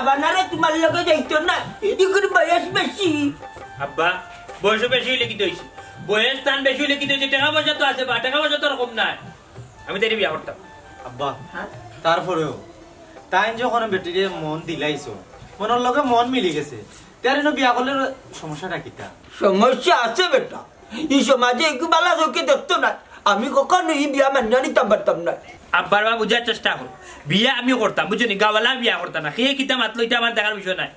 সাবানারে তোমার লগে যাইতো না এদিকে বয়স বেশি আব্বা বয়স বেশি হইলে কি হইছে বয়স টান বেশি হইলে কি হইছে টাকা পয়সা তো আছে বা টাকা পয়সা তো কম নাই আমি তাই বিয়া করতাম আব্বা তারপরেও তাই যখন বেটিরে মন দিলাইছো মনের লগে মন মিলি গেছে তার বিয়া করলে সমস্যাটা কিটা সমস্যা আছে বেটা এই সমাজে একটু বালা চোখে দেখতো না আমি কখনো এই বিয়া মান্য নিতাম পারতাম না আব্বার বা বুঝার চেষ্টা করো বিয়া আমি করতাম বুঝলি গাওয়ালা বিয়া করতাম না খেয়ে কিতা মাতলো এটা আমার দেখার বিষয় নাই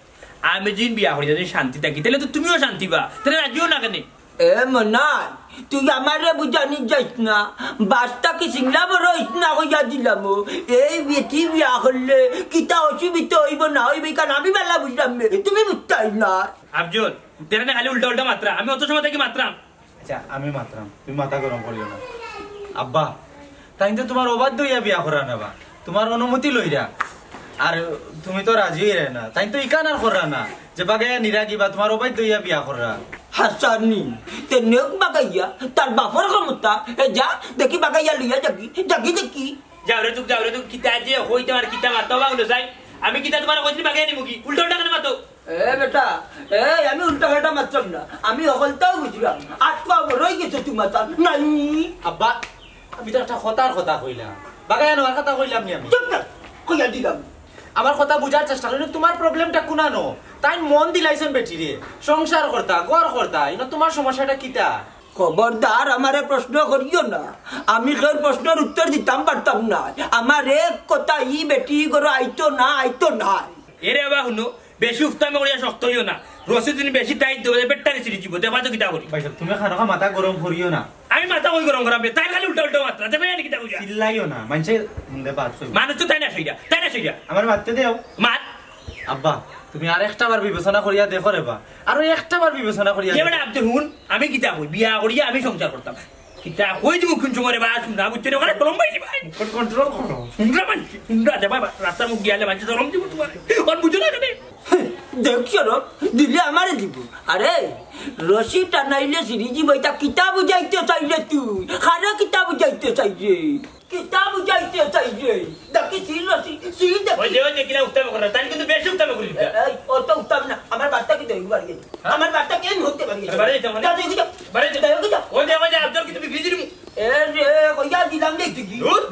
আমি যিন বিয়া করি যদি শান্তি থাকি তাহলে তো তুমিও শান্তি পা তাহলে রাজিও না কেন এ মনাই তুই আমারে বুঝানি যাইস না বাসটাকে সিংলা বড় ইসনা হইয়া দিলাম এই বেটি বিয়া করলে কিতা অসুবিধা হইব না হইবে কারণ আমি বেলা বুঝলাম তুমি বুঝতাই না আফজল তেরা না খালি উল্টা উল্টা মাত্রা আমি অত সময় থেকে মাত্রাম আচ্ছা আমি মাত্রাম তুমি মাথা গরম করিও না আব্বা তাই তো তোমার অবাধ্য হইয়া বিয়া করা নেবা তোমার অনুমতি লইরা আর তুমি তো রাজি হইরা না তাই তো ইকান আর করা না যে বাগাইয়া নিরাগি বা তোমার অবাধ্য হইয়া বিয়া করা হাসানি তে নেক বাগাইয়া তার বাপর ক্ষমতা এ যা দেখি বাগাইয়া লইয়া যাবি যাবি দেখি যাও রে তুই কিতা যে হইতে আর কিতা মাতো বাগুলো যাই আমি কিতা তোমার কইছি বাগাই নিমু কি উল্টা উল্টা কেন মাতো এ বেটা এ আমি উল্টা ঘাটা মারতাম না আমি অকলটাও বুঝলাম আটকা রই গেছে তোমার তার নাই আব্বা আমি তো একটা কথা কইলাম বাগাইয়া নেওয়ার কথা কইলাম নি আমি চুপ না কইয়া দিলাম আমার কথা বুঝার চেষ্টা করি তোমার প্রবলেমটা কোনানো তাই মন দিলাইছেন বেটিরে সংসার করতা ঘর করতা ইনো তোমার সমস্যাটা কিটা খবরদার আমারে প্রশ্ন করিও না আমি কেউ প্রশ্নের উত্তর দিতাম পারতাম না আমার এক কথা ই বেটি করে আইতো না এরে বাবা শুনো বেশি উফতামি করিয়া শক্ত হইও না রসে দিন বেশি টাইট দেবে পেটটা ছিড়ি দিব দেবা তো কিতা করি তুমি খানকা মাথা গরম করিও না আমি মাথা কই গরম করাম তাই খালি উল্টা উল্টা মাত্রা দেবে না কিতা কইয়া চিল্লাইও না মানছে মুন্ডে বাত কই মানুষ তো তাই না সইয়া আমার মারতে দেও মাত আব্বা তুমি আর একটা বার বিবেচনা করিয়া দেখো রেবা আর একটা বার বিবেচনা করিয়া এবারে আপনি হুন আমি কিতা কই বিয়া করিয়া আমি সংসার করতাম কিতা কই দিব কোন সময় বা শুননা বুঝতে ওখানে গরম পাইনি ভাই কন্ট্রোল করো শুনরা দেবা রাস্তা মুখ গিয়ালে মাঝে গরম দিব তোমার আর বুঝো না কেন দেখছো দিলে আমারে দিব আরে রশি টানাইলে সিরিজি বইটা কিতাব বুঝাইতে চাইলে তুই খারা কিতাব বুঝাইতে চাইছে দেখি সির রশি সির দেখি ওই যে কিনা উত্তম করে তাই কিন্তু বেশি উত্তম করি এই অত উত্তম না আমার বার্তা কি দেই বাড়ি আমার বার্তা কেন হতে পারি বাড়ি যেতে মানে বাড়ি যেতে ওই যে আব্দুল কি তুমি ভিজিরি এ রে কইয়া দিলাম দেখি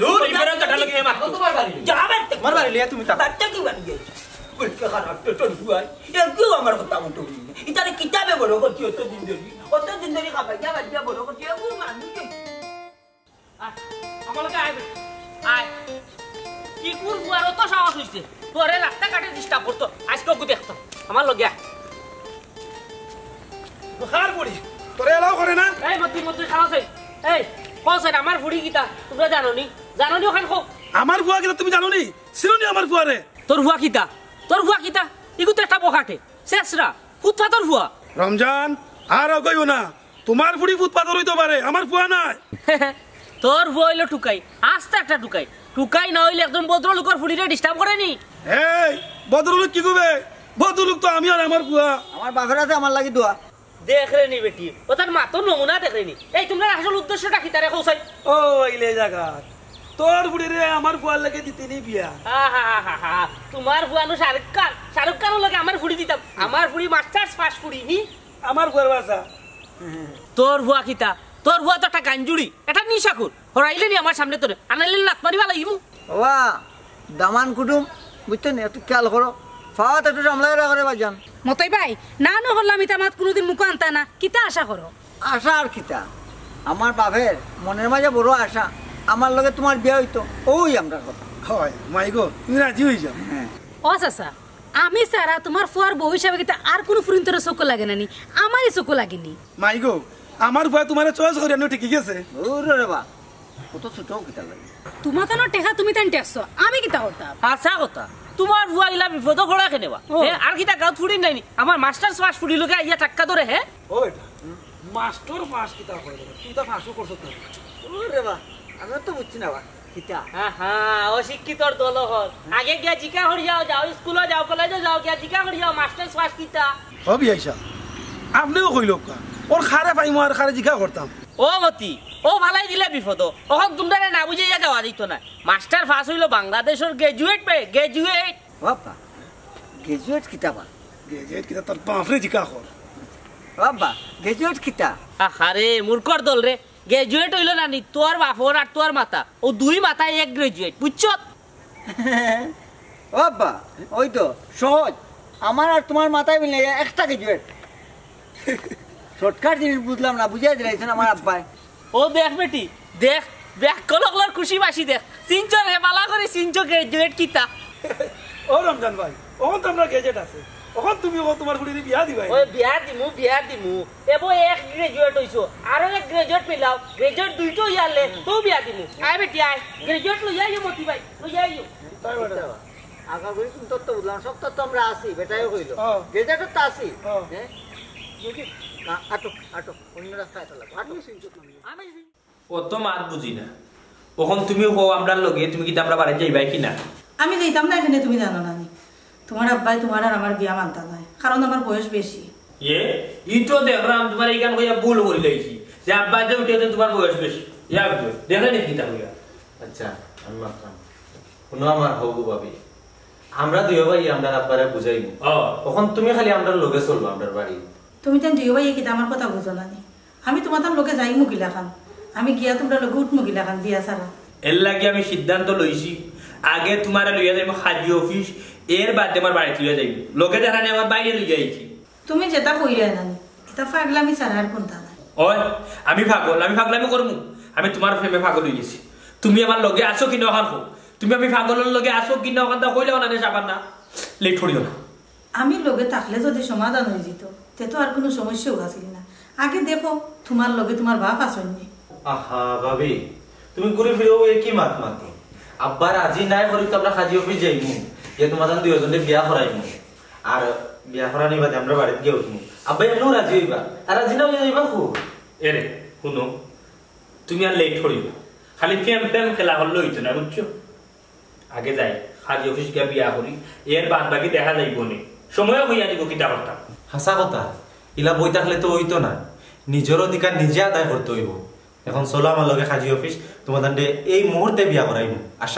দূর ইবরা কাটা লাগে মা তোমার বাড়ি যাবে তোমার বাড়ি লিয়া তুমি তা বার্তা কি বাড়ি গেছে বলতে খারাপ তো হুয়াই একটু আমার কথা মতো ইতারে কিতাবে বড় করছি অত দিন ধরে খাবাই যা বাড়ি বড় করছি এগু মানুষ আমার লগে আয় কি করবো আর অত সাহস হইছে তোরে রাস্তা কাটে ডিস্টার্ব করতো আজকে ওকে দেখতাম আমার লগে খার পড়ি তোরে এলাও করে না এই মতি খাওয়া চাই এই কোন সাইড আমার ফুড়ি কিতা তোমরা জানো নি ওখান খো আমার বুয়া কিনা তুমি জানো নি সিরুনি আমার বুয়ারে তোর ভুয়া কিতা ইগু তো একটা বখাটে শেষরা ফুটফা তোর ভুয়া রমজান আর কইও না তোমার ফুড়ি ফুটপাথর হইতে পারে আমার বুয়া নাই তোর ভুয়া হইলো টুকাই আস্তে একটা টুকাই না হইলে একদম ভদ্রলোকের ফুড়িরে ডিস্টার্ব করেনি এই ভদ্রলোক কি কবে ভদ্রলোক তো আমি আর আমার বুয়া আমার বাপের আছে আমার লাগি দোয়া দেখরে নি বেটি ও তার মাতো নমুনা দেখরে নি এই তোমরা আসল উদ্দেশ্যটা কি তারে কৌসাই ও ইলে জায়গা তোর ফুড়িরে আমার বুয়ার লাগে দিতে নি বিয়া তোমার বুয়ানো শাহরুখ খান লাগে আমার ফুড়ি দিতাম আমার ফুড়ি মাস্টার্স পাস ফুড়ি হি আমার বুয়ার বাসা তোর বুয়া কিতা তোর বুয়া তো একটা গাঞ্জুড়ি এটা নিশাকুর হরাইলে নি আমার সামনে তোরে আনাইলে লাত মারিবা লাগিব ওয়া দামান কুটুম বুঝছেন একটু খেয়াল করো ফাওয়াত একটু সামলাই রাখরে বাজান মতই ভাই না নহল্লা আমি তামাত কোনোদিন মুখ আনতা না কিতা আশা করো আশা আর কিতা আমার বাপের মনের মাঝে বড় আশা আমার লগে তোমার বিয়ে হইতো ওই আমরা কথা হয় মাইগো তুমি রাজি হই যাও হ্যাঁ ও চাচা আমি সারা তোমার ফুয়ার বউ হিসাবে কিতা আর কোনো ফুরিন তোর চোখ লাগে না নি আমারই চোখ লাগেনি মাইগো আমার বুয়া তোমারে চয়েস করে আনো ঠিক আছে ওরে রে বা কত ছোট কিতা লাগে তোমার কেন টেকা তুমি তান টেকছো আমি কিতা করতাম আচ্ছা কথা তোমার বুয়া ইলা বিপদ ঘোড়া খেনেবা আর কিতা গাঁত ফুড়ি নাই আমার মাস্টার্স পাস ফুড়ি লোকে ইয়া টাক্কা ধরে হে ওইটা মাস্টার পাস কিতা করে তুই তো ফাঁসু করছ তো ওরে বা আমি তো বুঝছি না বা কিতা অশিক্ষিতর দল হল আগে গিয়া জিকা হরি যাও স্কুলে যাও কলেজে যাও গিয়া জিকা হরি যাও মাস্টার্স পাস কিতা হবি আইসা আপনিও কইল ওর খারে পাইমো আর খারে জিকা করতাম ও মতি ও ভালাই দিলে বিপদ ওখন তোমরা না বুঝাইয়া যাওয়া দিত না মাস্টার পাস হইলো বাংলাদেশের গ্রাজুয়েট বাপা গ্রাজুয়েট কিতাবা গ্রাজুয়েট কিতা তোর বাপরে জিকা কর বাবা গ্রাজুয়েট কিতা আরে মূর্খর দল রে গ্রাজুয়েট হইল না নি তোর বাপর আর তোর মাতা ও দুই মাথায় এক গ্রাজুয়েট বুঝছ বাবা ওই তো সহজ আমার আর তোমার মাথায় মিলে একটা গ্রাজুয়েট শর্টকাট জিনিস বুঝলাম না বুঝিয়ে দিলাইছেন আমার আব্বাই ও দেখ বেটি দেখ দেখ কলকলর খুশি বাসি দেখ সিনচর হে বালা করে সিনচো গ্রাজুয়েট কিতা ও রমজান ভাই ওখান তো আমরা গ্যাজেট আছে ওখান তুমি তোমার ফুড়ি বিয়া দিবাই ওই বিয়া দিমু এবো এক গ্রাজুয়েট হইছো আরো এক গ্রাজুয়েট মিলাও গ্রাজুয়েট দুইটো ইয়ালে তো বিয়া দিমু আয় বেটি আয় গ্রাজুয়েট লই যাইও মতি ভাই লই যাইও তাই বড় আগা করে তুমি তত্ত্ব বুঝলাম সব তত্ত্ব আমরা আসি বেটাইও কইলো গ্রাজুয়েট তো আসি হ্যাঁ না আটো আটো অন্য রাস্তায় চলো আটো আমি অত মাত বুঝি না ওখন তুমি হো আমরার লগে তুমি কি আমরা বাড়ি যাইবাই কিনা আমি যাইতাম না এখানে তুমি জানো না তোমার আব্বাই তোমার আর আমার বিয়া মানতা নাই কারণ আমার বয়স বেশি ই তো দেখলাম তোমার এইখান কইয়া ভুল করে লইছি যে আব্বা যে উঠে তোমার বয়স বেশি ইয়া দেখলে নি কিতা হইয়া আচ্ছা আমি মাত্রাম কোনো আমার হবু ভাবি আমরা দুই ভাই আমরা আব্বারে বুঝাইবো তখন তুমি খালি আমরা লগে চলবো আমরা বাড়ি তুমি তেন দুই ভাই কিতা আমার কথা বুঝো না আমি তোমার তার লোকে যাই মুগিলা খান আমি গিয়া তোমরা লোকে উঠ মুগিলা খান বিয়া ছাড়া এর লাগে আমি সিদ্ধান্ত লইছি আগে তোমার লইয়া যাইব হাজি অফিস এর বাদে আমার বাড়িতে লইয়া যাইব লোকে দেখানে আমার বাইরে লইয়া আইছি তুমি যেটা কইরা নানি এটা পাগলামি ছাড়া আর কোনটা না ওই আমি পাগলামি করমু আমি তোমার প্রেমে পাগল হই গেছি তুমি আমার লগে আসো কিনা ওখান হো তুমি আমি পাগলের লগে আসো কিনা ওখান তা কইলেও না যাবার না লেট করিও না আমি লগে থাকলে যদি সমাধান হয়ে যেত তে তো আর কোনো সমস্যাও আছিল না আগে দেখো তোমার লগে তোমার বাপ আসেননি আহা ভাবি তুমি ঘুরে ফিরেও কি মাত মাতি আব্বার আজি নাই করি তো আমরা হাজি অফিস যাইমু যে তোমাদের দুইজনে বিয়া করাইমু আর বিয়া করানি বাদে আমরা বাড়িতে গিয়ে উঠমু আব্বাই এমনও রাজি হইবা আর রাজি না হইয়া যাইবা খুব এরে শুনো তুমি আর লেট করিও না খালি প্রেম খেলা হল হইতো না বুঝছো আগে যাই হাজি অফিস গিয়া বিয়া করি এর বাদ বাকি দেখা যাইব নি সময়ও হইয়া দিব কিতা করতাম হাসা কথা ইলা বই থাকলে তো হইতো না নিজের অধিকার নিজে আদায় করতে হইব এখন চলো আমার লগে হাজি অফিস তোমাদের এই মুহূর্তে বিয়া করাইমু আর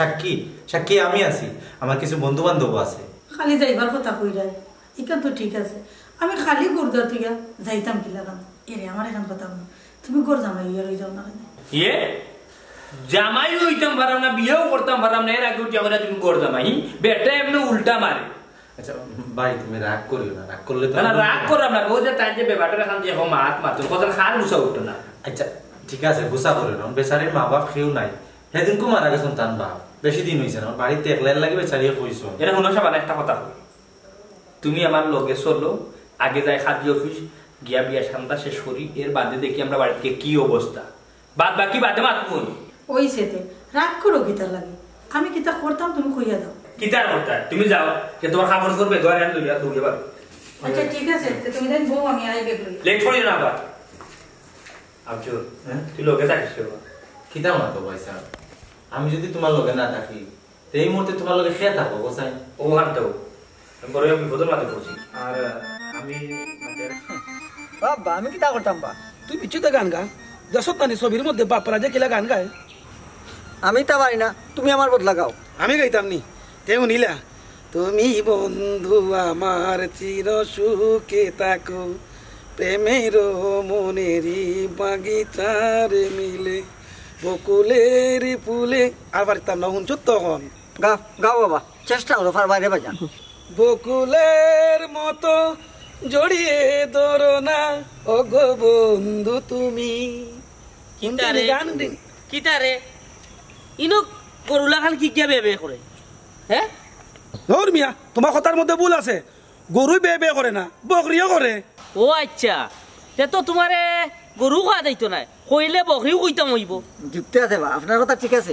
সাক্ষী আমি আছি আমার কিছু বন্ধু বান্ধব আছে খালি যাইবার কথা কইরাই ইকান তো ঠিক আছে আমি খালি গুরদার থেকে যাইতাম কি লাগাম এরে আমার এখন কথা তুমি গোর জামাই ইয়ে রই যাও না জামাই হইতাম পারাম না বিয়েও করতাম পারাম না এর আগে উঠে আমরা তুমি গোর জামাই বেটা এমনি উল্টা মারে আচ্ছা ভাই তুমি রাগ করিও না রাগ করলে তো না রাগ করলাম না ও যে তাই যে বেবাটার খান দিয়ে মাত মাত্র কথা খার গুছা উঠতো না আচ্ছা ঠিক আছে গুছা করে না বেচারির মা বাপ কেউ নাই সেদিন কো মারা গেছেন তান বাপ বেশি দিন হয়েছে না বাড়িতে একলাই লাগে বেচারিয়ে কইছো এটা শুনো সব একটা কথা তুমি আমার লগে চলো আগে যাই হাজি অফিস গিয়া বিয়া শান্তা শেষ করি এর বাদে দেখি আমরা বাড়িতে কি অবস্থা বাদ বাকি বাদে মাতমু ওই সেতে রাগ করো গীতার লাগে আমি কিতা করতাম তুমি কইয়া দাও কিতার করতা তুমি যাও যে তোমার খাবার করবে ঘরে আন লইয়া দৌড়ে বার আচ্ছা ঠিক আছে তুমি দেন বউ আমি আইবে কই লেট করি না আবার আচ্ছা তুই লগে থাকিস কিতা মাতো পয়সা আমি যদি তোমার লগে না থাকি এই মুহূর্তে তোমার লগে খেয়ে থাকবো গোসাই ও হাঁটতেও বড় বিপদের মাঝে পড়ছি আর আমি বাবা আমি কিতা করতাম বা তুই পিছুতে গান গা যশোর নানি ছবির মধ্যে বাপরা যে কিলা গান গায় আমি তা পারি না তুমি আমার বদলা গাও আমি গাইতাম নি তেও নীলা তুমি বন্ধু আমার চির সুখে থাকো প্রেমের মনেরই বাগিচারে মিলে বকুলের ফুলে আর পারতাম না শুনছো তখন গাও গাও বাবা চেষ্টা করো ফার বাইরে বাজান বকুলের মতো জড়িয়ে ধরো না ও গো বন্ধু তুমি কিতারে গান দিন কিতারে ইনো গরুলা খান কি কিয়া বেবে করে হ্যাঁ ধর মিয়া তোমার কথার মধ্যে ভুল আছে গরু বে বে করে না বকরিও করে ও আচ্ছা তে তো তোমারে গরু খাওয়া যাইতো না কইলে বকরিও কইতাম হইব যুক্তি আছে বা আপনার কথা ঠিক আছে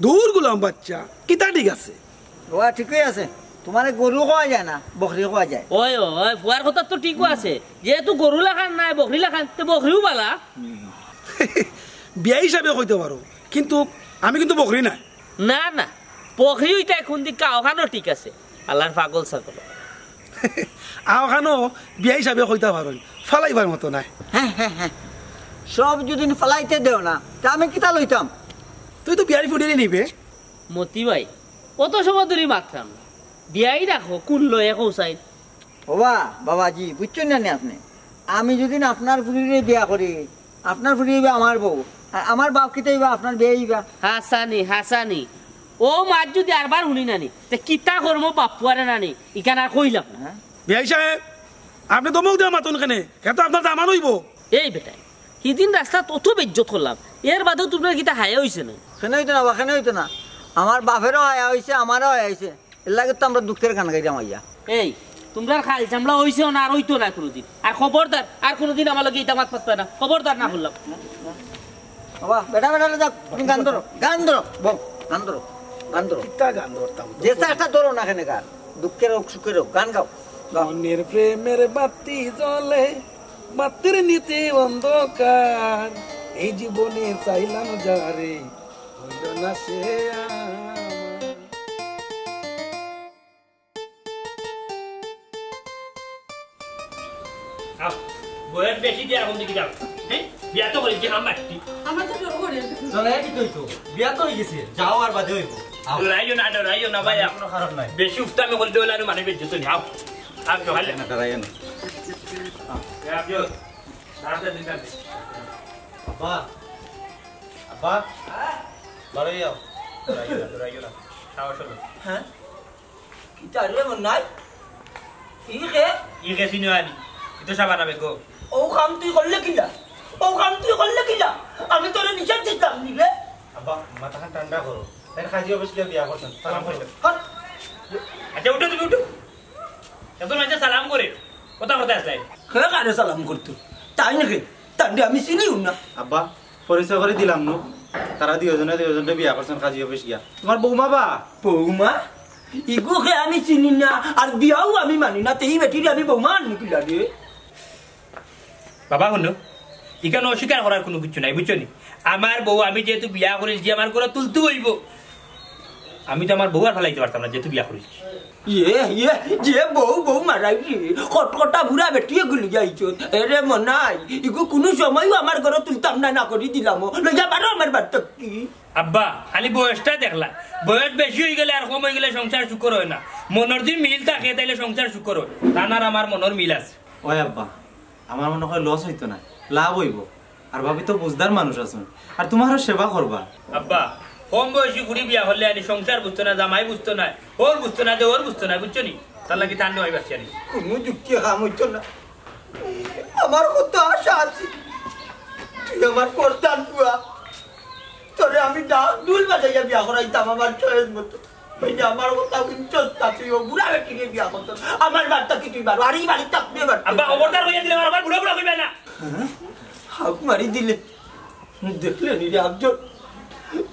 দূর গুলাম বাচ্চা কিতা ঠিক আছে ও ঠিকই আছে তোমার গরু খাওয়া যায় না বকরি খাওয়া যায় ওই ওই ফুয়ার কথা তো ঠিকও আছে যেহেতু গরু লাখান নাই বকরি লাখান তো বকরিও বালা বিয়া হিসাবে কইতে পারো কিন্তু আমি কিন্তু বকরি নাই না না বকরি হইতে এখন দি কাওখানো ঠিক আছে আল্লাহর পাগল ছাগল আওখানো বিয়া হিসাবে কইতে পারো ফালাইবার মতো নাই হ্যাঁ সব যদি ফালাইতে দেও না তা আমি কিতা লইতাম তুই তো বিয়ারি ফুটিয়ে নিবে মতি ভাই কত সময় ধরে মাত্রাম বিয়াই রাখো কোন লয়ে কৌসাই বাবা বাবাজি বুঝছেন না আপনি আমি যদি না আপনার ফুরিরে বিয়া করি আপনার ফুরি আমার বউ আর আমার বাপ কিতাই বা আপনার বিয়েই বা হাসানি ও মাছ যদি আরবার শুনি নানি তে কিতা করবো বাপুয়ারে নানি ইখান আর কইলাম না বিয়াই সাহেব আপনি তো মুখ দেওয়া মাতুন কেনে এত আপনার জামান হইব এই বেটাই সেদিন রাস্তা তত বেজ্জত করলাম এর বাদেও তোমার কিতা হায়া হয়েছে না কেন হইতো না বা কেন হইতো না আমার বাপেরও হায়া হয়েছে আমারও হায়া হয়েছে এর লাগে তো আমরা দুঃখের গান গাইলাম আইয়া এই তোমরা খাল চামড়া হইছেও না আর হইতো না কোনোদিন আর খবরদার আর কোনোদিন আমার লগে ইটা মাত পাতবে না খবরদার না বললাম বাবা বেটা বেটা যাক তুমি গান ধরো বউ গান ধরো কিতা গান ধরতাম যে একটা ধরো না কেন গান দুঃখের হোক সুখের হোক গান গাও মনের প্রেমের বাতি জ্বলে বাতির নিতে অন্ধকার এই জীবনে চাইলাম যারে হইল না সে বয়স বেশি দিয়ে এখন দিকে যাও হ্যাঁ বিয়া তো করেছি মাটি আমার তো ডর করে চলে কি কইছো বিয়া তো হই গেছে যাও আর বাদে হইব রাইও না ভাই কোনো খারাপ নাই বেশি উফতামি করে দেওয়ালে আর মানে বেঁচে তো যাও আর তো ভালো না ডরাইও না আব্বা আব্বা লড়াই যাও হ্যাঁ কিতা রে মন নাই ইকে ই গেছি নিওয়ানি এটা সাবা না বেগো ও কাম তুই করলে কিলা আমি তোরে নিষেধ দিতাম নিবে আব্বা মাথাখান ঠান্ডা করো তাই খাজি অফিস গিয়ে বিয়া করছেন সালাম কইলে আচ্ছা উঠো তুমি উঠো এত মানুষ সালাম করে কথা আসলাই কে কারে সালাম করতো তাই নাকি তান্ডে আমি চিনিও না আব্বা পরিচয় করে দিলাম নো তারা দুজনে বিয়া করছেন খাজি অফিস গিয়া তোমার বৌমা বা বৌমা ইগুকে আমি চিনি না আর বিয়াও আমি মানি না তেই বেটিরে আমি বৌমা আনু কিলা রে বাবা শুনো এখানে অস্বীকার করার কোনো কিছু নাই বুঝছো নি আমার বউ আমি যেহেতু বিয়া করেছি আমার করে তুলতে হইব আমি তো আমার বউ আর ফেলাইতে পারতাম না যেহেতু বিয়া করেছি যে বউ মারাইছি কটকটা বুড়া বেটিয়ে গুলি যাইছো এরে মনাই ইগু কোনো সময়ও আমার ঘরে তুলতাম না করি দিলাম লইয়া পারো আমার বাচ্চা কি আব্বা খালি বয়সটা দেখলা বয়স বেশি হয়ে গেলে আর কম হয়ে গেলে সংসার সুখর হয় না মনের যদি মিল থাকে তাইলে সংসার সুখর হয় তার আমার মনের মিল আছে ওই আব্বা আমার মনে হয় লস হইতো না লাভ হইব আর ভাবি তো বুঝদার মানুষ আছেন আর তোমারও সেবা করবা আব্বা কম বয়সী ঘুরি বিয়া হলে আনি সংসার বুঝতো না জামাই বুঝতো না ওর বুঝতো না যে ওর বুঝতো না বুঝছো নি তার লাগে টান হয় বাচ্চা নি কোনো যুক্তি কাম হইতো না আমার কত আশা আছে তুই আমার প্রধান বুয়া তোরে আমি দুল বাজাইয়া বিয়া করাইতাম আমার চয়েস মতো ওই যে আমার কথা কিন্তু তুই ও বুড়া বেটিকে বিয়া করতো আমার বাচ্চা কি তুই বারো আর এই বাড়িতে আপনি আব্বা খবরদার হইয়া দিলে আমার বুড়া বুড়া কইবে না হাক মারি দিলে দেখলে নি রে একজন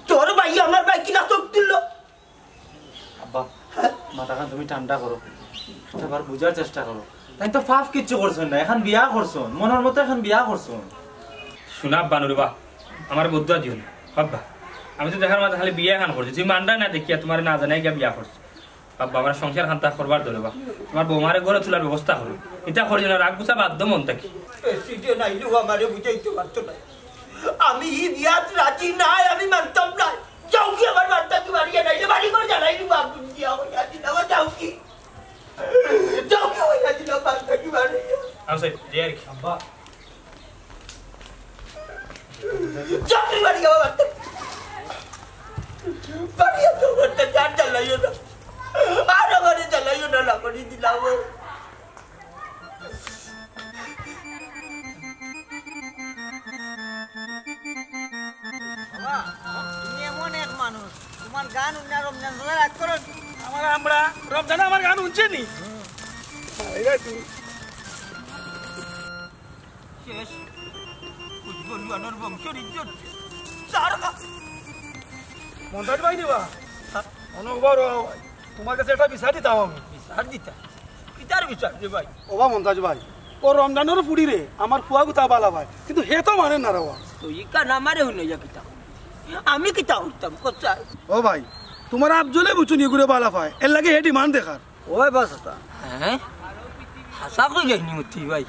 তোর ভাই আমার ভাই কিনা চোখ দিল আব্বা মাথাখান তুমি ঠান্ডা করো আবার বুঝার চেষ্টা করো তাই তো ফাফ কিচ্ছু করছেন না এখন বিয়া করছো মনের মতো এখন বিয়া করছো শোনা আব্বা নুরে বা আমার বদুয়া দিও না আব্বা আমি তো দেখার মাঝে খালি বিয়া খান করছি তুমি মানটা না দেখিয়া তোমার না জানাই গিয়া বিয়া করছো আব্বা আমার সংসার খান্তা করবার ধরে বা তোমার বৌমারে ঘরে তোলার ব্যবস্থা করো এটা করি না রাগ গুছা বাধ্য মন থাকি সিটে নাইলেও আমারে বুঝাইতে পারতো না আমি এই বিয়াত রাজি নাই আমি মানতাম না চৌকি আমার বার্তা কি বাড়িয়ে নাইলে বাড়ি করে জানাইনি বাবু দিয়া হইয়া দিল আমার চৌকি হইয়া দিল বার্তা কি বাড়িয়ে আমি সাই রিয়ার কি আব্বা চৌকি বাড়ি আমার বার্তা বাড়িয়ে তো বার্তা জান জ্বালাইও না আর আমারে জ্বালাইও না লাকড়ি দিলাম তুমি এমন এক মানুষ তোমার গান রমজান রাগ করো আমরা রমজানে আমার গান শুনছে নি শেষ কুচবলিওয়ানোর বংশের ইজ্জত মন্তাজ ভাই দিবা অনুভব তোমার কাছে একটা বিচার দিতাম আমি বিচার দিতা কিতার বিচার দে ভাই ওবা মন্তাজ ভাই ও রমজানের ফুড়ি রে আমার ফুয়া গুতা বালা ভাই কিন্তু হে তো মানে না রেবা তুই কান আমারে হইলে যা কিতা আমি কিতা হইতাম কোথায় ও ভাই তোমার আবজলে বুঝুনি ঘুরে বালা পায় এর লাগে হে ডিমান্ড দেখার ওই বাস হ্যাঁ হাসা কই যাইনি মতি ভাই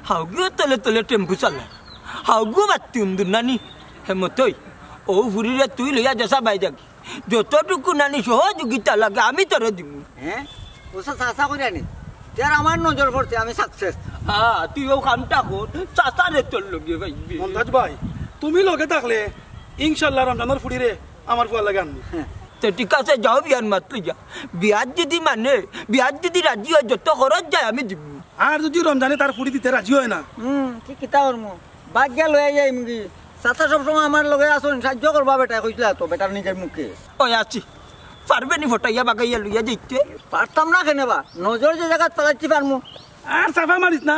হাউগিও তলে তলে টেম্পু চালা হাউগু বাতি উন্দুর নানি হে মতই ও ফুরিরে তুই লইয়া যাসা বাই যাকি যতটুকু নানি সহযোগিতা লাগে আমি তোরে দিব। হ্যাঁ ওসব চাষা করে আনি তার আমার নজর পড়ছে আমি সাকসেস। হ্যাঁ তুইও কামটা কর চাচারে তোর লগে ভাই। মন্তাজ ভাই তুমি লগে থাকলে ইনশাল্লাহ রমজানের ফুড়িরে আমার ফুয়া লাগে আনবো। তো ঠিক আছে যাও বিয়ার মাত লইয়া। বিয়ার যদি মানে বিয়ার যদি রাজি হয় যত খরচ যায় আমি দিব। আর যদি রমজানে তার ফুড়ি দিতে রাজি হয় না কি কিতা করমু বাগ্যা লয়ে যাই মুগি চাচা সবসময় আমার লগে আসুন সাহায্য করবা বেটা কইছিলা তো বেটার নিজের মুখে। ওই আছি পারবে নি ফটাইয়া বাগাইয়া লইয়া যাইতে? পারতাম না কেনেবা নজর যে জায়গা চালাচ্ছি পারমু। আর সাফা মারিস না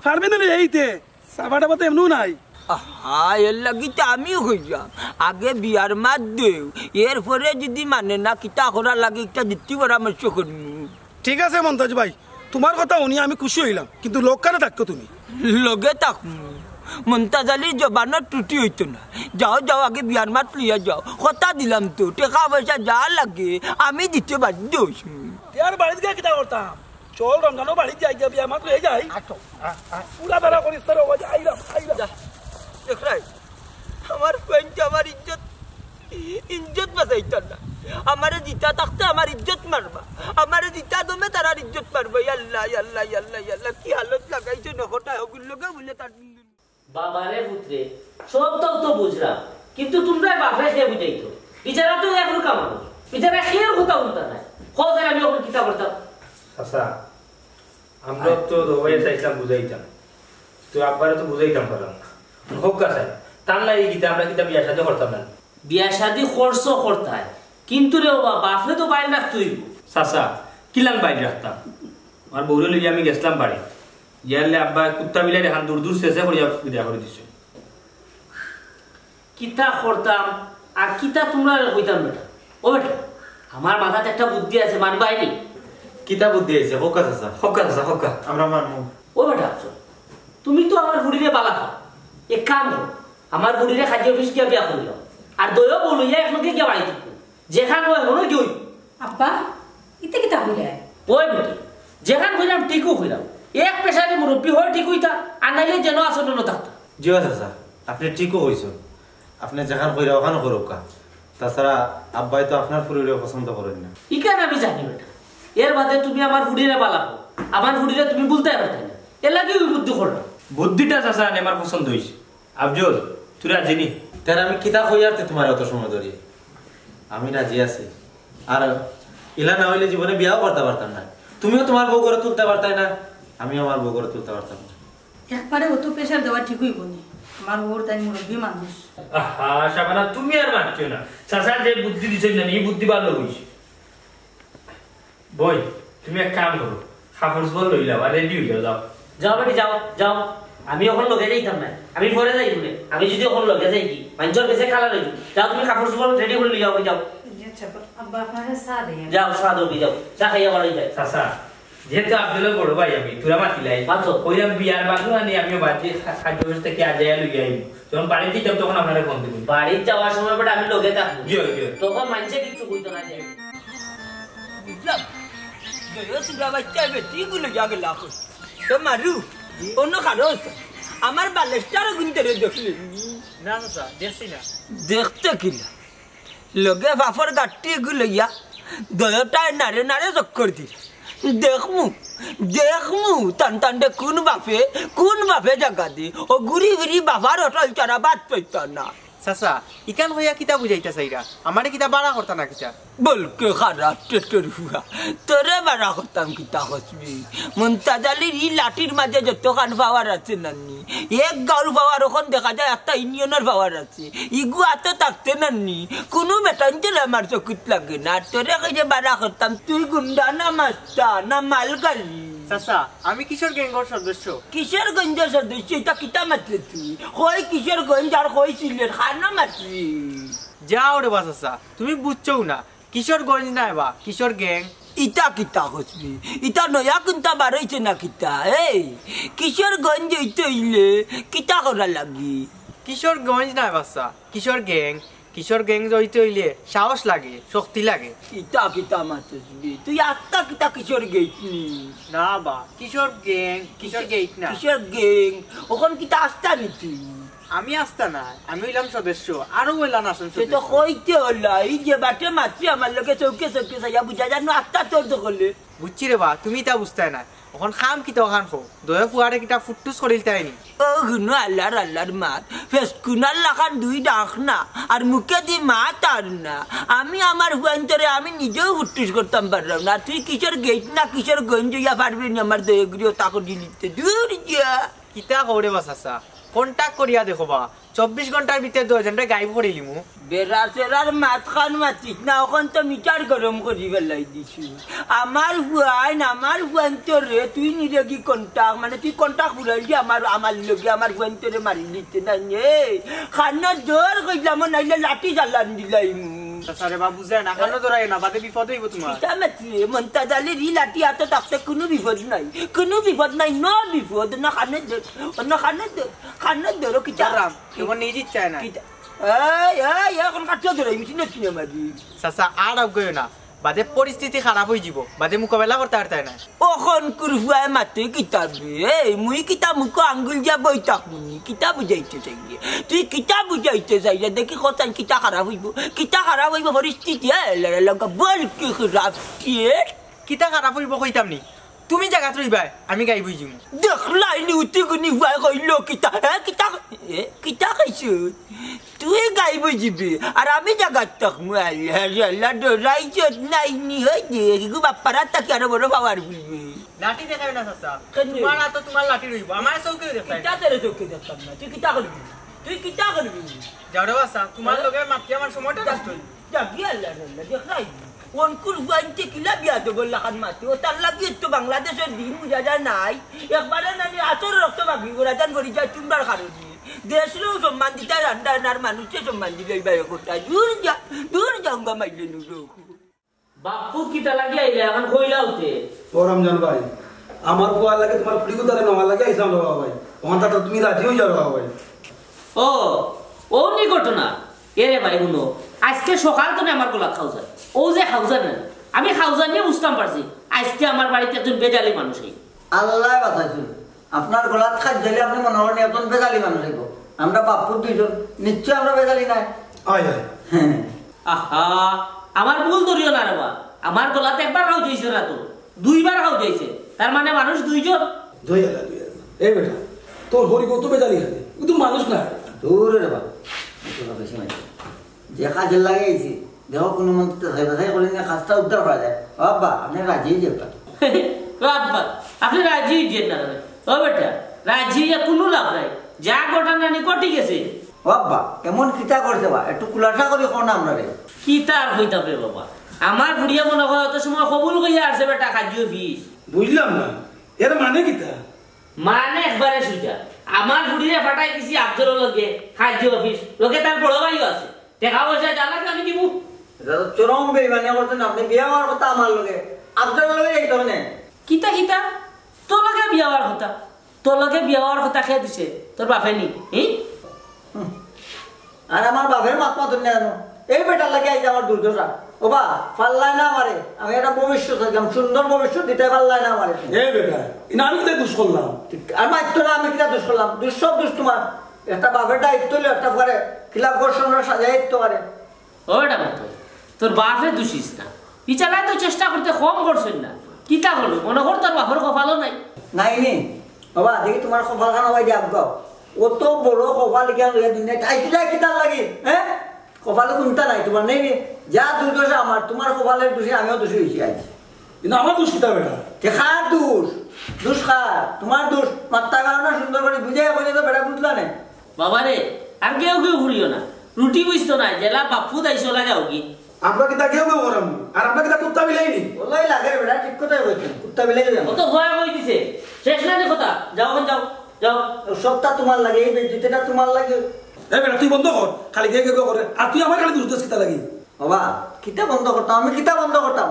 পারবে না এইতে সাফাটা পাতে এমনও নাই। এর লাগিতে আমিও হইলাম আগে বিয়ার মাত দেও এরপরে যদি মানে না কিতা করা লাগে একটা দিতে পরামর্শ করবো। ঠিক আছে মন্তাজ ভাই তোমার কথা উনি আমি খুশি হইলাম কিন্তু লোক কানে থাকতো তুমি লগে থাকবো। মন্তাজ আলীর জবানের ত্রুটি হইতো না। যাও যাও আগে বিয়ার মাত লইয়া যাও। কথা দিলাম তো টাকা পয়সা যা লাগে আমি দিতে বাধ্য হইছি। আর বাড়িতে গিয়ে কিতা করতাম চল রমজানও বাড়িতে যাই গিয়া বিয়া মাত্র হয়ে যাই পুরা বেড়া করিস তোর আইলাম আইলাম। আমার ফ্রেন্ড আমার ইজ্জত বাঁচাইতার না। আমারে জিতা থাকতে আমার ইজ্জত মারবা, আমারে জিতা দমে তার ইজ্জত মারবা। আল্লাহ আল্লাহ আল্লাহ আল্লাহ কি হালত লাগাইছো নখটা ওগুলো লোকে বলে তার বাবারে পুত্রে সব তো বুঝলাম কিন্তু তোমরা বাপে খেয়ে বুঝাইতো বিচারা তো এখন কামানো বিচারা খেয়ে কথা বলতে নাই খোঁজে আমি ওখানে কিতা করতাম। আচ্ছা আমরা তো দবাই চাইতাম বুঝাইতাম তো আব্বারে তো বুঝাইতাম পারলাম না হোক কাছে তার লাগে গীতা আমরা কিতা বিয়া শাদী করতাম না। বিয়া শাদী খরচ করতে হয় কিন্তু রে বাবা বাপরে তো বাইরে রাখতেই। চাচা কিলান বাইরে রাখতাম আমার বউরে লইয়া আমি গেছিলাম বাড়ি ইয়ারলে আব্বা কুত্তা বিলাই দেখান দূর দূর শেষে করিয়া বিদায় করে দিছে। কিতা করতাম আর কিতা তোমরা কইতাম বেটা। ও বেটা আমার মাথাতে একটা বুদ্ধি আছে মানবাইনি। কিতা বুদ্ধি হয়েছে হোকা চাচা? হকা চাচা হকা আমরা মানবো। ও বেটা তুমি তো আমার বুড়িরে বালা খাও এক কাম করো আমার বুড়িরে খাদ্য অফিস গিয়া বিয়া করিল আর দইও বলো ইয়া এখনকে গিয়া বাড়ি থাকবো যেখান ওই হলো কি ওই আব্বা ইতে কিতা হইলে ওই বেটি যেখান হইলাম ঠিকও হইলাম এক পেশারে মুরব্বী হয়ে ঠিক হইতা আর নাইলে যেন আসন্ন থাকতো। জিও চাচা আপনি ঠিকও হয়েছেন আপনি যেখান কইরা ওখানে করুকা তাছাড়া আব্বাই তো আপনার ফুরিরে পছন্দ করেন না। ইকান আমি জানি বেটা এর বাদে তুমি আমার ফুড়িরে বালা খাও আমার ফুড়িরে তুমি বলতে পারতে না এর লাগে ওই বুদ্ধি করলাম। বুদ্ধিটা চাচা আমার পছন্দ হয়েছে। আফজল তুই রাজি নি? তার আমি কিতা কইয়ারতে তোমার অত সময় ধরে আমি রাজি আছি আর ইলা না হইলে জীবনে বিয়াও করতে পারতাম না। তুমিও তোমার বউ করে তুলতে পারতাই না আমিও আমার বউ করে তুলতে পারতাম না। একবারে অত প্রেশার দেওয়া ঠিক হইব নি আমার ওর তাই মুরব্বী মানুষ। আহা শাবানা তুমি আর মানছো না চাচা যে বুদ্ধি দিছেন না এই বুদ্ধি ভালো হইছে। বই তুমি এক কাম করো কাপড় বল লইলা আর রেডি হইয়া যাও। যাও বেটি যাও যাও আমি ওখান লগে যাইতাম না আমি পরে যাই বলে আমি যদি ওখান লগে যাই কি মানুষের বেশি খালা লই যাও তুমি কাপড় চোপড় রেডি করে লই যাও যাও আব্বা আপনারে চা দেই যাও চা দৌড়ি যাও চা খাইয়া বাড়ি যাই। চাচা যেহেতু আব্দুলের বড় ভাই আমি তোরা মাতিলাই ওইরকম বিয়ার বাদু আনি আমিও বাড়িতে খাদ্য ব্যবস্থা কে আজ লই আইব যখন বাড়িতে যাও তখন আপনারা ফোন দিবেন। বাড়ি যাওয়ার সময় বেটা আমি লগে থাকবো জিও জিও তখন মানুষে কিছু কইতো না যে বুঝলাম সুরা বাচ্চা বেটিগুলো জাগে লাখ তো মারু অন্য কারো আমার বালেস্টারও কিন্তু দেখলি না চাচা দেখছি না। দেখতে কিনা লগে বাপর গাঠটি এগুলো ইয়া দয়টায় নারে নারে চক্কর দিল দেখমু দেখমু টান টানটে কোন বাপে জায়গা দি ও ঘুরি ঘুরি বাবার অটল চারা বাদ পাইত না। চাচা ইকান হইয়া কিতা বুঝাইতা চাইরা আমারে কিতা বাড়া করতা না কিতা বলকে খারাপ টেটের হুয়া তোরে বাড়া করতাম কিতা হসবি মুমতাজ আলীর ই লাঠির মাঝে যতখান পাওয়ার আছে নানি এক গাঁর পাওয়ার ওখান দেখা যায় একটা ইউনিয়নের পাওয়ার আছে ইগু এত থাকতে নানি কোনো মেটাঞ্চল আমার চকুত লাগে না তোরে কাছে বাড়া করতাম তুই গুন্ডা না মাস্তা না মালগালি। চাচা আমি কিশোর গ্যাংর সদস্য। কিশোরগঞ্জের সদস্য এটা কিতা মাতলে তুই কই কিশোরগঞ্জ আর কই সিলেট খানা মাতলি যাও রে বা চাচা তুমি বুঝছো না কিশোরগঞ্জ না বা কিশোর গ্যাং ইটা কিতা হসবি ইটা নয়া কোনটা বারইছে না কিতা এই কিশোরগঞ্জ হইতে হইলে কিতা করা লাগি? কিশোরগঞ্জ না বাচ্চা কিশোর গ্যাং হইতে হইলে সাহস লাগে শক্তি লাগে। ইটা কিতা মাতসবি তুই আত্মা কিতা কিশোর গেইটনি না বা কিশোর গ্যাং কিশোর গেইট না কিশোর গ্যাং ওখান কিতা আস্তা নি তুই আমি আসতা না আমি হইলাম সদস্য আরো বললাম আসুন সে তো কইতে হলো এই যে বাটে মাতৃ আমার লোকে চৌকে চৌকে যাইয়া বুঝা জানো আত্মা তোর দখলে বুঝছি রে বা তুমি তা বুঝতে না এখন খাম কিতা ওখান খো দয়ে ফুয়ারে কিতা ফুটটুস করিল তাইনি ও গুনো আল্লাহর মাত ফেসকুনার লাখান দুই ডাক না আর মুখে দি মাত আর না আমি আমার হুয়ান্তরে আমি নিজেও ফুটটুস করতাম পারলাম না তুই কিসের গেট না কিসের গঞ্জ ইয়া পারবি না আমার দয়গ্রিয় তাকে দিলিতে দূর যা কিতা করে বাসাসা কন্টাক্ট করিয়া দেখো বা 24 ঘন্টার ভিতরে 2 জনরে গায়েব করিলিমু বেড়ার মাত খান মাতিস না ওখান তো মিটার গরম করি বেলাই দিছি আমার হুয়ান্তরে তুই নিজে কি কন্টাক্ট মানে তুই কন্টাক্ট ফুরাইলি আমার লোকে আমার হুয়ান্তরে মারি দিতে না খানা জোর কইলাম নাইলে লাঠি জ্বালান দিলাই সারে বা বুঝে না কেন ধরাই না বাদে বিপদ হইব তোমার এটা মাতি মন্তাজালে রি লাঠি হাতে থাকতে কোনো বিপদ নাই নো বিপদ না খানে ধরো কি রাম কেবল নিজে চায় না এই এখন কাটিয়ে ধরে মিছি নচ্ছি আমাদি সাসা আর গয় না বাদে পরিস্থিতি খারাপ হয়ে যাব বাদে মোকাবেলা করতে পারতাই না ওখন কুরফুয়া মাতে কিতাবে মুই কিতা মুখ আঙ্গুল যা বই থাকুনি কিতা বুঝাইতে চাইলে তুই কিতা বুঝাইতে চাইলে দেখি কথা কিতা খারাপ হইব পরিস্থিতি বল কি খারাপ কিতা খারাপ হইব কইতাম নি তুমি জায়গা রইবা আমি গাই বই যাবো দেখলাইনি উঠি গুনি ভাই কইল কিতা খাইছো তুই গাই বই যাবি আর আমি জায়গা থাকবো আল্লাহ ডরাইছ নাই নি হয়ে বাপ্পারা তাকে আরো বড় পাওয়ার বুঝবি লাঠি দেখাই না সাসা তোমার হাত তোমার লাঠি রইব আমার চৌকে দেখাই কিতা তেরে চৌকে দেখতাম না তুই কিতা করবি যাওরে বাসা তোমার লগে মাতি আমার সময়টা নষ্ট হই যাবি আল্লাহ দেখাই অনকুর হুয়াইতে কিলা বিয়া দেবো লাখান মাতি ও তার লাগিয়ে তো বাংলাদেশের দিন বুঝা যায় নাই একবারে নানি আচর রক্ত বাকি গোড়া যান করি যায় চুমবার কারণে দেশেরও সম্মান দিতে রান্নার মানুষের সম্মান দিলে বাইরে কোথায় দূর যাওগা মাইলে নুরো বাপু কিতা লাগিয়ে আইলে এখন কইলা উঠে ও রমজান ভাই আমার পোয়া লাগে তোমার ফুড়ি কোথায় নেওয়া লাগে আইসাম বাবা ভাই ওখান তাটা তুমি রাজি হয়ে যাবে বাবা ভাই ও নি ঘটনা এরে ভাই শুনো আজকে সকাল তো আমার গোলা খাও যায় ও যে খাউজান না আমি খাউজান নিয়ে বুঝতাম পারছি আজকে আমার বাড়িতে একজন বেজালি মানুষ আল্লাহ বাঁচাইছিল আপনার গলাত খাদ দিলে আপনি মনে করেন একজন বেজালি মানুষ হইব আমরা বাপুর দুইজন নিশ্চয় আমরা বেজালি নাই আহা আমার ভুল ধরিও না রে বা আমার গলাতে একবার খাও যাইছে না তো 2 বার খাও যাইছে তার মানে মানুষ 2 জন এই বেটা তোর হরি কত বেজালি খাতে তুই মানুষ না দূর রে বা বেশি মানে যে কাজে লাগাইছি দেখো কোনো মন্ত্র ভাই করলেন না কাজটা উদ্ধার করা যায় বাবা আপনি রাজি যাবা বাবা আপনি রাজি হইছেন না ও বেটা রাজি হইয়া কোনো লাভ নাই যা ঘটনা নি ঘটে গেছে বাবা এমন কিতা করছে বা একটু কুলাসা করে কোন আমরা রে কিতা আর কইতা রে বাবা আমার বুড়িয়া মনে হয় অত সময় কবুল কইয়া আসছে বেটা কাজিও ফিস বুঝলাম না এর মানে কিতা মানে একবারে সুজা আমার বুড়িয়া ফাটাই দিছি আব্দুল লগে কাজিও অফিস লগে তার বড় ভাইও আছে টাকা পয়সা জানা কি আমি দিব চরম বেইমানি করতেন আপনি বিয়া হওয়ার কথা আমার লগে আপনার লগে এই ধরনের কিতা তোর লগে বিয়া হওয়ার কথা খেয়ে দিছে তোর বাপে নি আর আমার বাপের মাত মাতুন না জানো এই বেটার লাগে আইছে আমার দুর্দশা ও বা পাল্লাই না আমারে আমি একটা ভবিষ্যৎ একদম সুন্দর ভবিষ্যৎ দিতে পারলাই না আমারে এই বেটা ইনা আমি কিতা দোষ করলাম আর মাত্র না আমি কিতা দোষ করলাম সব দোষ তোমার একটা বাপের দায়িত্ব হলে একটা করে খিলাফ ঘোষণা সাজাই দিতে পারে ও বেটা তোর বাপে দোষিস না ইচ্ছাটাই তো চেষ্টা করতে কম করছেন না কিতা হলো মনে কর তোর বাপের কপালও নাই নি বাবা দেখি তোমার কপাল খানা ভাই দিয়ে আগাও অত বড় কপাল কেন দুনিয়া আইছিলা কিতা লাগি হ্যাঁ কপালে কোনটা নাই তোমার নেই যা দুর্দশা আমার তোমার কপালের দোষে আমিও দোষী হয়েছি আজ কিন্তু আমার দোষ কিতা বেটা খার দোষ খার তোমার দোষ মাত্রা কারণে সুন্দর করে বুঝে বলে তো বেটা বুঝলা না বাবা রে আর কেউ ঘুরিও না রুটি বুঝতো না জেলা বাপু দাইছো লাগাও কি আমরা কিতা কেউ করাম আর আমরা কিতা কুত্তা বিলাইনি ওলাই লাগে বেটা ঠিক কথাই কইছেন কুত্তা বিলাই যাবে ও তো ভয় কই দিছে শেষ না কথা যাও সবটা তোমার লাগে এই যেটা তোমার লাগে এই বেটা তুই বন্ধ কর খালি কে করে আর তুই আমার খালি দুর্দশ কিতা লাগি বাবা কিতা বন্ধ করতাম আমি কিতা বন্ধ করতাম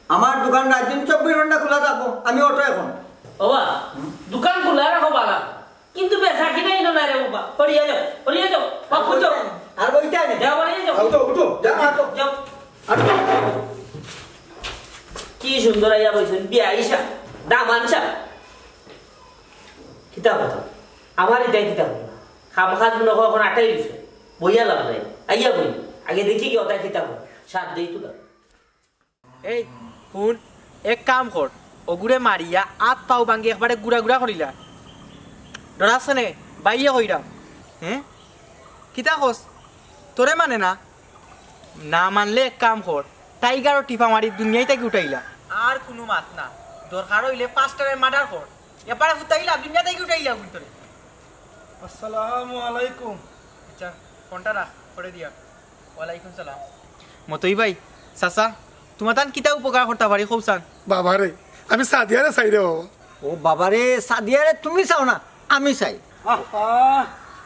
আমার দোকান রাত দিন 24 ঘন্টা খোলা থাকবো আমি অটো এখন বাবা দোকান খোলা রাখো বাবা কিন্তু বেচা কিনাই না রে বাবা পড়িয়া যাও বাপু যাও আর বইটা নে যাও বাড়ি যাও উঠো যাও কি সুন্দর আইয়া বইছেন বিয়া আইসা দাম আনছা কিতা কথা আমার এটাই কিতা কথা খামখাজ নখ এখন আটাই দিছে বইয়া লাভ নাই আইয়া বই আগে দেখি কি ওটা কিতাব সাত দেই তো এই শুন এক কাম কর ওগুড়ে মারিয়া আত পাও ভাঙি একবারে গুড়া গুড়া করিলা ডরাছে নে বাইয়া কইরা হ্যাঁ কিতা কস তোরে মানে না না মানলে এক কাম কর টাইগারও টিপা মারি দুনিয়ায় তাকে উঠাইলা আর কোনো মাত না দরকার হইলে 5টারে মার্ডার কর এবারে ফুটাইলা দুনিয়া থেকে উঠাইলা ভিতরে আসসালামু আলাইকুম আচ্ছা ফোনটা রাখ করে দিয়া ওয়ালাইকুম সালাম মতই ভাই চাচা তোমার তান কিতা উপকার করতে পারি কৌসান বাবারে আমি সাদিয়ারে চাই রে বাবা ও বাবারে সাদিয়ারে তুমি চাও না আমি চাই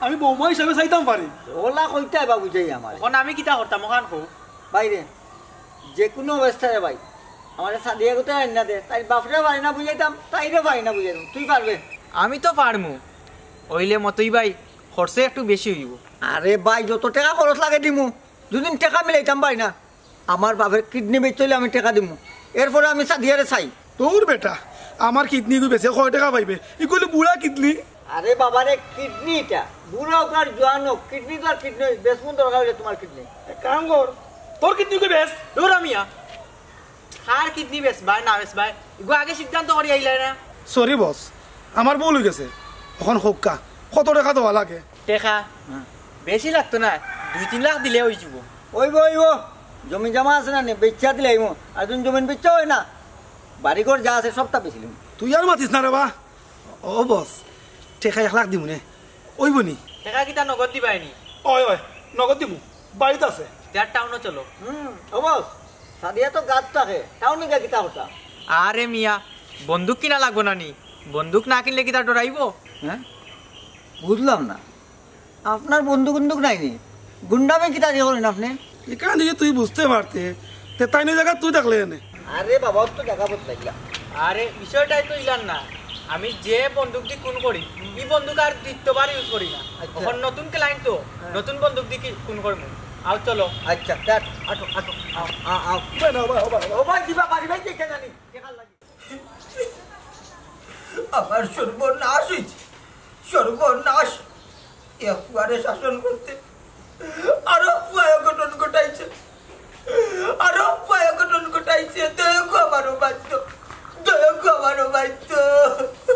আমি বৌমা হিসাবে চাইতাম পারি ওলা কইতে আইবা বুঝাই আমার এখন আমি কিতা করতাম ওখান কৌ বাইরে যে কোনো অবস্থায় ভাই আমার সাদিয়া কোথায় আইন না দে তাই বাপরে পারি না বুঝাইতাম তাইরে পারি না বুঝাইতাম তুই পারবে আমি তো পারমু ওইলে মতই ভাই খরচে একটু বেশি হইব আরে ভাই যত টাকা খরচ লাগে দিমু দুদিন টাকা মিলাইতাম ভাই না আমার বাপের কিডনি বেচলে আমি টাকা দিমু এরপরে আমি সাদিয়ারে চাই তোর বেটা আমার কিডনি গু বেছে কয় টাকা পাইবে ইগুলি বুড়া কিডনি আরে বাবারে কিডনি এটা বুড়া হোক আর জোয়ান হোক কিডনি তো আর কিডনি বেসমন দরকার হলে তোমার কিডনি এক কাম কর তোর কিডনি গু বেশ দূর আমিয়া কার কিডনি বেশ ভাই না বেশ ভাই ইগো আগে সিদ্ধান্ত করি আইলা না সরি বস আমার ভুল হয়ে গেছে এখন হোক্কা কত টাকা দেওয়া লাগে টেকা বেশি লাগতো না 2-3 লাখ দিলে হয়ে যাব ওইব জমি জমা আছে না বেচা দিলে আইমু আর তুমি জমিন বেচা হয় না বাড়িঘর যা আছে সবটা বেচিলিম তুই আর মাতিস না রে বা ও বস টাকা 1 লাখ দিমু নে ওইব নি টেকা কিতা নগদ দিবাইনি ওই নগদ দিমু বাড়িতে আছে তার টাউনে চলো ও বস সাদিয়া তো গাছ থাকে টাউনে গা কিতা হতা আরে মিয়া বন্দুক কিনা লাগবো না নি বন্দুক না কিনলে কিতা ডরাইব হ্যাঁ বুঝলাম না আপনার বন্দুক বন্দুক নাই নি গুন্ডামে কিতা দিয়ে করেন আপনি এখান থেকে তুই বুঝতে পারতে তে তাই না জায়গা তুই থাকলে এনে আরে বাবা তো টাকা বদলাইলা আরে বিষয়টাই তো ইলান না আমি যে বন্দুক দিয়ে খুন করি এই বন্দুক আর দ্বিতীয়বার ইউজ করি না এখন নতুন ক্লায়েন্ট তো নতুন বন্দুক দিয়ে খুন করবো আও চলো আচ্ছা কাট আটো আটো আও ও ভাই দিবা বাড়ি ভাই দেখে জানি টাকা লাগে আমার সর্বনাশ হয়েছে সর্বনাশ একবারে শাসন করতে আরো অঘটন ঘটাইছে আরো অঘটন ঘটাইছে দেখো আমারও বাধ্য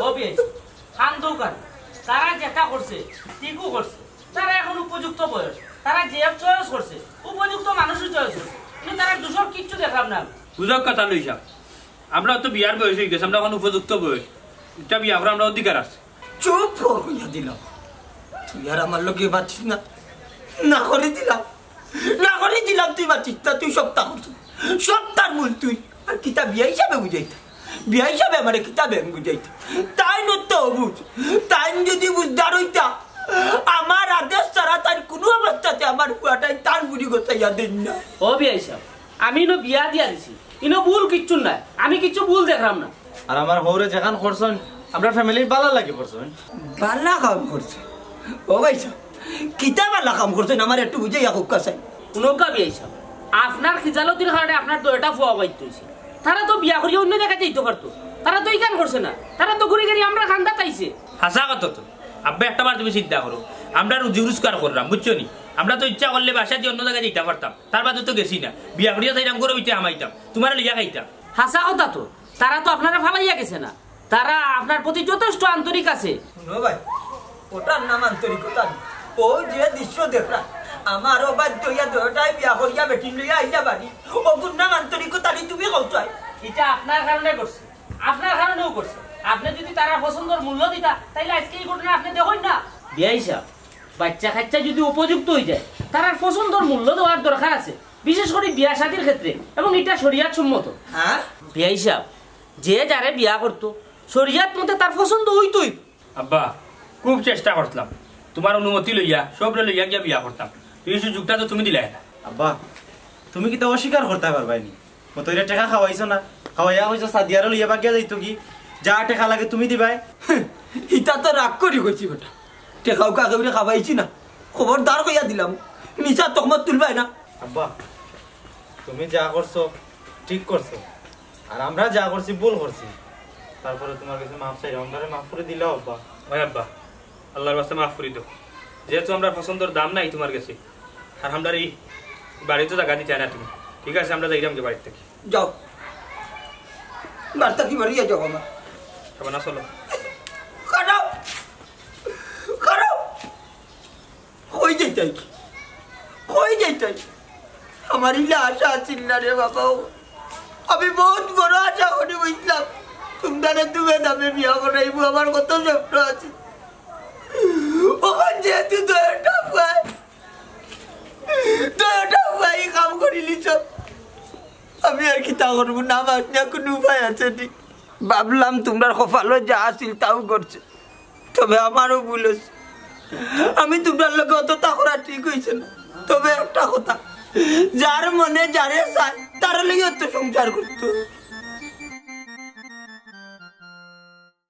হবে খান দোকান তারা যেটা করছে ঠিকও করছে তারা এখন উপযুক্ত বয়স তারা যে চয়েস করছে উপযুক্ত মানুষও চয়েস করছে কিন্তু তারা দূষণ কিচ্ছু দেখলাম না বুঝক কথা লইসাম আমরা তো বিয়ার বয়স হয়ে গেছে আমরা এখন উপযুক্ত বয়স এটা বিয়া করে আমরা অধিকার আছে চুপ হইয়া দিলাম তুই আর আমার লোকে পাচ্ছিস না না করে দিলাম তুই পাচ্ছিস না তুই সপ্তাহ করছিস সপ্তাহ মূল তুই আর কিতাব বিয়া হিসাবে বুঝাইতে বিয়া হিসাবে আমার কিতাবে বুঝাইতে তাই নতো বুঝ তাই যদি বুঝদার হইতা আমার আদেশ ছাড়া তার কোনো অবস্থাতে আমার পুয়াটাই তার বুড়ি গোছাইয়া দেন না ও বিয়া হিসাব আমি ইনো বিয়া দিয়া দিছি ইনো ভুল কিচ্ছু নাই আমি কিচ্ছু ভুল দেখলাম না আর আমার বউরে যেখান করছেন আমরা ফ্যামিলির ভালো লাগে করছেন বালা কাম করছে ও ভাইসা কিতা বালা কাম করছেন আমার একটু বুঝাইয়া খুব কাছাই নৌকা বিয়া হিসাব আপনার খিজালতির কারণে আপনার দয়টা ফুয়া বাইতে হয়েছে তারা তো বিয়া করিয়া অন্য জায়গায় যেতে পারতো তারা তো ইকান করছে না তারা তো ঘুরে ঘুরে আমরা খান্দা পাইছে হাসা কথা তো আব্বা একটা বার তুমি চিন্তা করো আমরা রুজি রোজগার করলাম বুঝছো নি আমরা তো ইচ্ছা করলে বাসা দিয়ে অন্য জায়গায় যেতে পারতাম তার বাদে তো গেছি না বিয়া করিয়া যাইতাম করে ওইটা আমাইতাম তোমার লিয়া খাইতাম হাসা কথা তো তারা তো আপনারা ফালাইয়া গেছে না তারা আপনার প্রতি যথেষ্ট আন্তরিক আছে শুনো ভাই ওটার নাম আন্তরিকতা ও যে দৃশ্য দেখলা আমারও বাধ্য হইয়া দরটাই বিয়া করিয়া বেটি লইয়া আইয়া বাড়ি ওগুর নাম আন্তরিকতা তুমি কৌচাই এটা আপনার কারণে করছে আপনার কারণেও করছে আপনি যদি তারা পছন্দের মূল্য দিতা তাইলে আজকে এই ঘটনা আপনি দেখুন না বিয়া হিসাব বাচ্চা কাচ্চা যদি উপযুক্ত হয়ে যায় তার পছন্দের মূল্য দেওয়ার দরকার আছে বিশেষ করে বিয়া শাদীর ক্ষেত্রে এবং এটা শরিয়াত সম্মত হ্যাঁ বিয়া হিসাব যে যারে বিয়া করতো শরিয়াত মতে তার পছন্দ হইতোই আব্বা খুব চেষ্টা করতাম তোমার অনুমতি লইয়া সব লইয়া গিয়া বিয়া করতাম এই সুযোগটা তো তুমি দিলে না আব্বা তুমি কি তো অস্বীকার করতে পারবাইনি মতইরে টাকা খাওয়াইছো না খাওয়াইয়া হইছো সাদিয়ারও লইয়া বাগিয়া যাইতো কি যা টাকা লাগে তুমি দিবাই ইটা তো রাগ করি গেছি বেটা টেকাও কাকে বলে খাবাইছি না খবরদার কইয়া দিলাম মিছা তহমত তুলবাই না আব্বা তুমি যা করছো ঠিক করছো আর আমরা যা করছি ভুল করছি তারপরে তোমার কাছে মাফ চাই আমরা মাফ করে দিলাও আব্বা ওই আব্বা আল্লাহর বাস্তে মাফ করে দাও যেহেতু আমরা পছন্দের দাম নাই তোমার কাছে আর আমরা এই বাড়িতে জায়গা দিতে চাই না তুমি ঠিক আছে আমরা যাইলাম বাড়ির থেকে যাও বার্তা কি বাড়িয়ে যাও আমার সবাই না চলো খারাপ খারাপ হয়ে যাইতাই হয়ে যাইতাই আমার ইলা আশা আছিল না রে বাবা আমি বহুত বড় আশা করে বুঝলাম তোমরা তুমি দামে বিয়া করাইবো আমার কত স্বপ্ন আছে ওখান যেহেতু দয়াটা ভাই কাম করিলি সব আমি আর কি তা করবো না আমার কোনো উপায় আছে ঠিক ভাবলাম তোমরা কপালও যা আসিল তাও করছে তবে আমারও ভুল হয়েছে আমি তোমরা লোক অতটা করা ঠিক হয়েছে না তবে একটা কথা যার মনে যারে চায় তার লেগে অত সংসার করতো